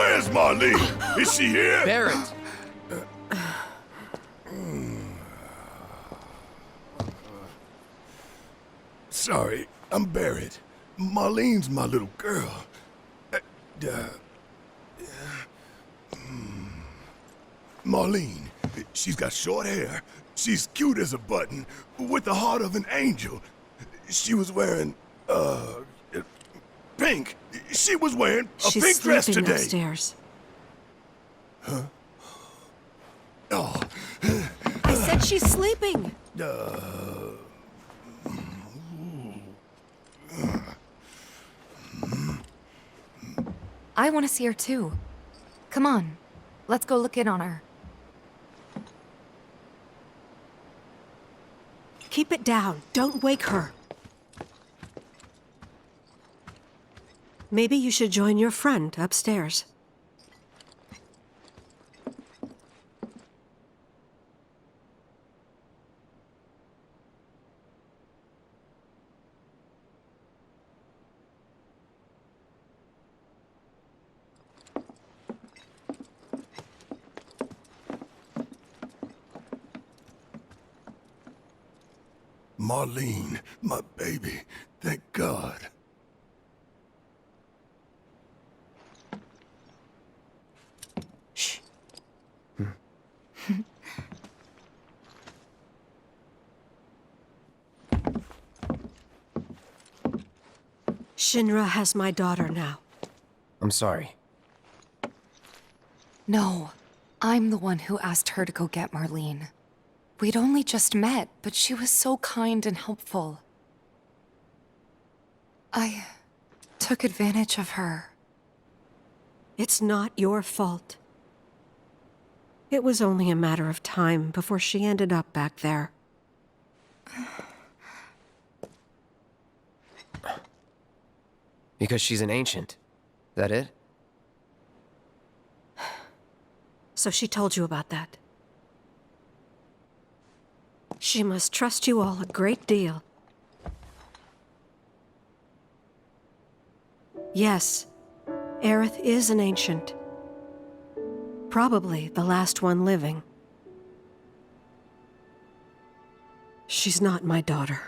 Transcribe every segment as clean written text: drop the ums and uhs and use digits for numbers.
Where's Marlene? Is she here? Barrett! Sorry, I'm Barrett. Marlene's my little girl. Marlene, she's got short hair. She's cute as a button, with the heart of an angel. She was wearing, pink. She was wearing a pink dress She's sleeping today. upstairs. Huh? Oh. I said she's sleeping. I want to see her too. Come on, let's go look in on her. Keep it down. Don't wake her. Maybe you should join your friend upstairs. Marlene, my baby. Thank God. Shh. Shinra has my daughter now. I'm sorry. No, I'm the one who asked her to go get Marlene. We'd only just met, but she was so kind and helpful. I took advantage of her. It's not your fault. It was only a matter of time before she ended up back there. Because she's an ancient. That it? So she told you about that. She must trust you all a great deal. Yes, Aerith is an ancient. Probably the last one living. She's not my daughter.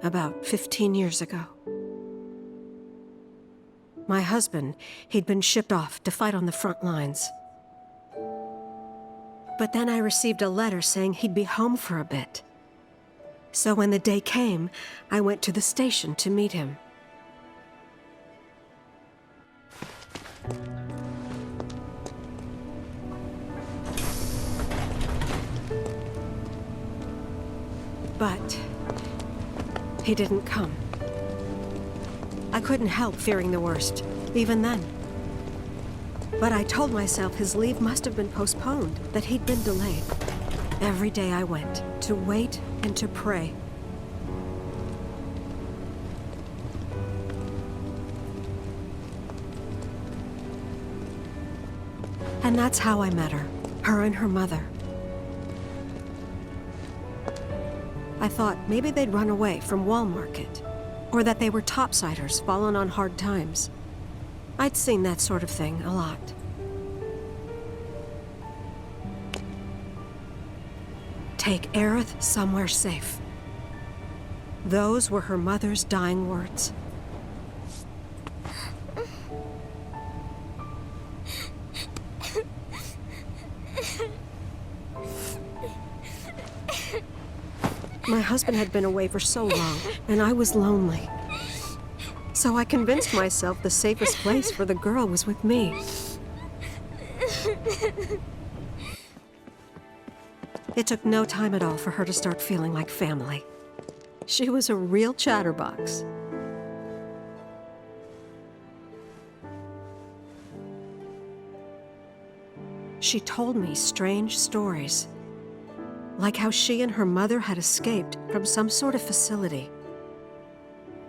About 15 years ago. My husband, he'd been shipped off to fight on the front lines. But then I received a letter saying he'd be home for a bit. So when the day came, I went to the station to meet him. But he didn't come. I couldn't help fearing the worst, even then. But I told myself his leave must have been postponed, that he'd been delayed. Every day I went, to wait and to pray. And that's how I met her and her mother. I thought maybe they'd run away from Wall Market, or that they were topsiders fallen on hard times. I'd seen that sort of thing a lot. Take Aerith somewhere safe. Those were her mother's dying words. My husband had been away for so long, and I was lonely. So I convinced myself the safest place for the girl was with me. It took no time at all for her to start feeling like family. She was a real chatterbox. She told me strange stories, like how she and her mother had escaped from some sort of facility,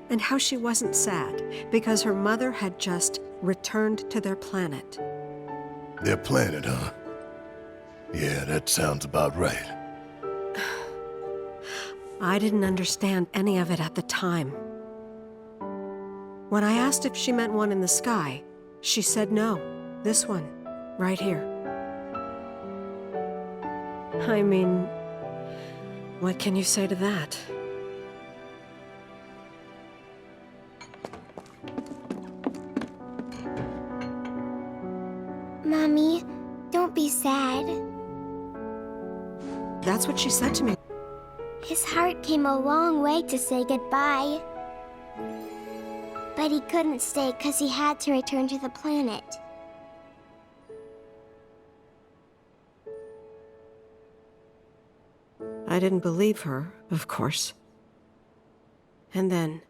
and how she wasn't sad because her mother had just returned to their planet. Their planet, huh? Yeah, that sounds about right. I didn't understand any of it at the time. When I asked if she meant one in the sky, she said no. This one, right here. I mean, what can you say to that? Mommy, don't be sad. That's what she said to me. His heart came a long way to say goodbye. But he couldn't stay because he had to return to the planet. I didn't believe her, of course. And then,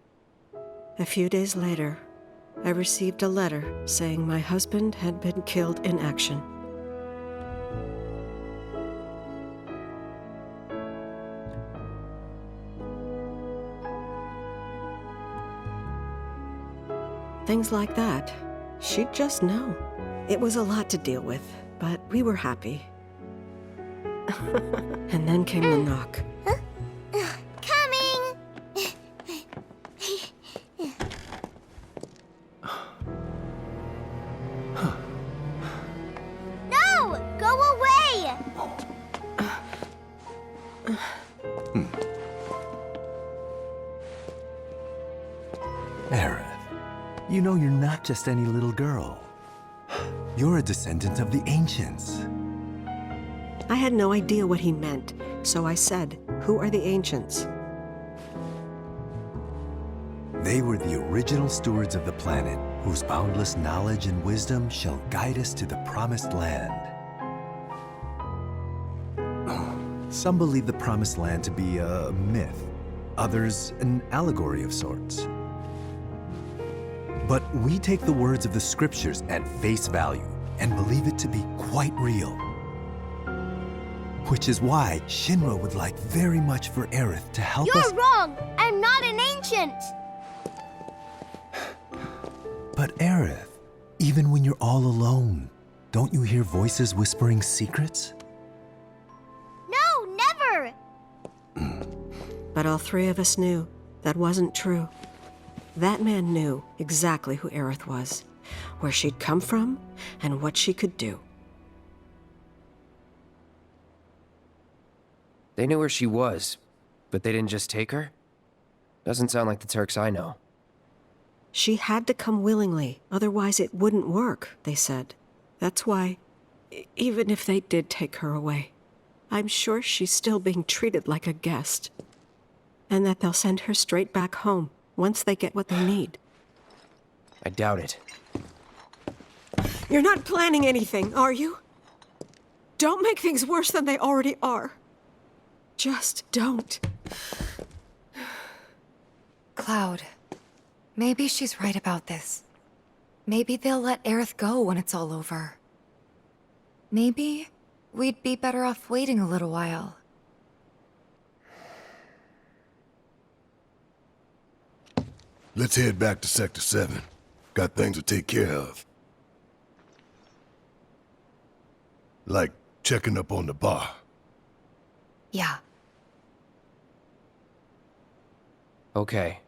a few days later, I received a letter saying my husband had been killed in action. Things like that, she'd just know. It was a lot to deal with, but we were happy. And then came the knock. Coming! No! Go away! Aerith, you know you're not just any little girl. You're a descendant of the ancients. I had no idea what he meant, so I said, "Who are the ancients?" They were the original stewards of the planet, whose boundless knowledge and wisdom shall guide us to the promised land. Some believe the promised land to be a myth, others an allegory of sorts. But we take the words of the scriptures at face value and believe it to be quite real. Which is why Shinra would like very much for Aerith to help us. You're wrong! I'm not an ancient! But Aerith, even when you're all alone, don't you hear voices whispering secrets? No, never! But all three of us knew that wasn't true. That man knew exactly who Aerith was, where she'd come from, and what she could do. They knew where she was, but they didn't just take her? Doesn't sound like the Turks I know. She had to come willingly, otherwise it wouldn't work, they said. That's why, even if they did take her away, I'm sure she's still being treated like a guest. And that they'll send her straight back home once they get what they need. I doubt it. You're not planning anything, are you? Don't make things worse than they already are. Just don't. Cloud, maybe she's right about this. Maybe they'll let Aerith go when it's all over. Maybe we'd be better off waiting a little while. Let's head back to Sector 7. Got things to take care of. Like checking up on the bar. Yeah. Okay.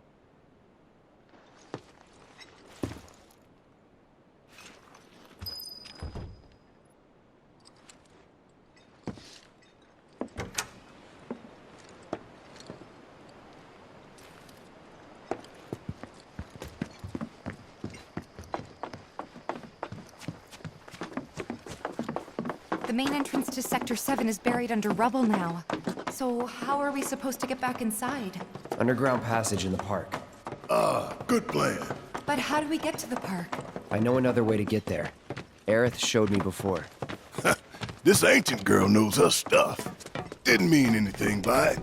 The main entrance to Sector 7 is buried under rubble now. So how are we supposed to get back inside? Underground passage in the park. Good plan. But how do we get to the park? I know another way to get there. Aerith showed me before. This ancient girl knows her stuff. Didn't mean anything by it.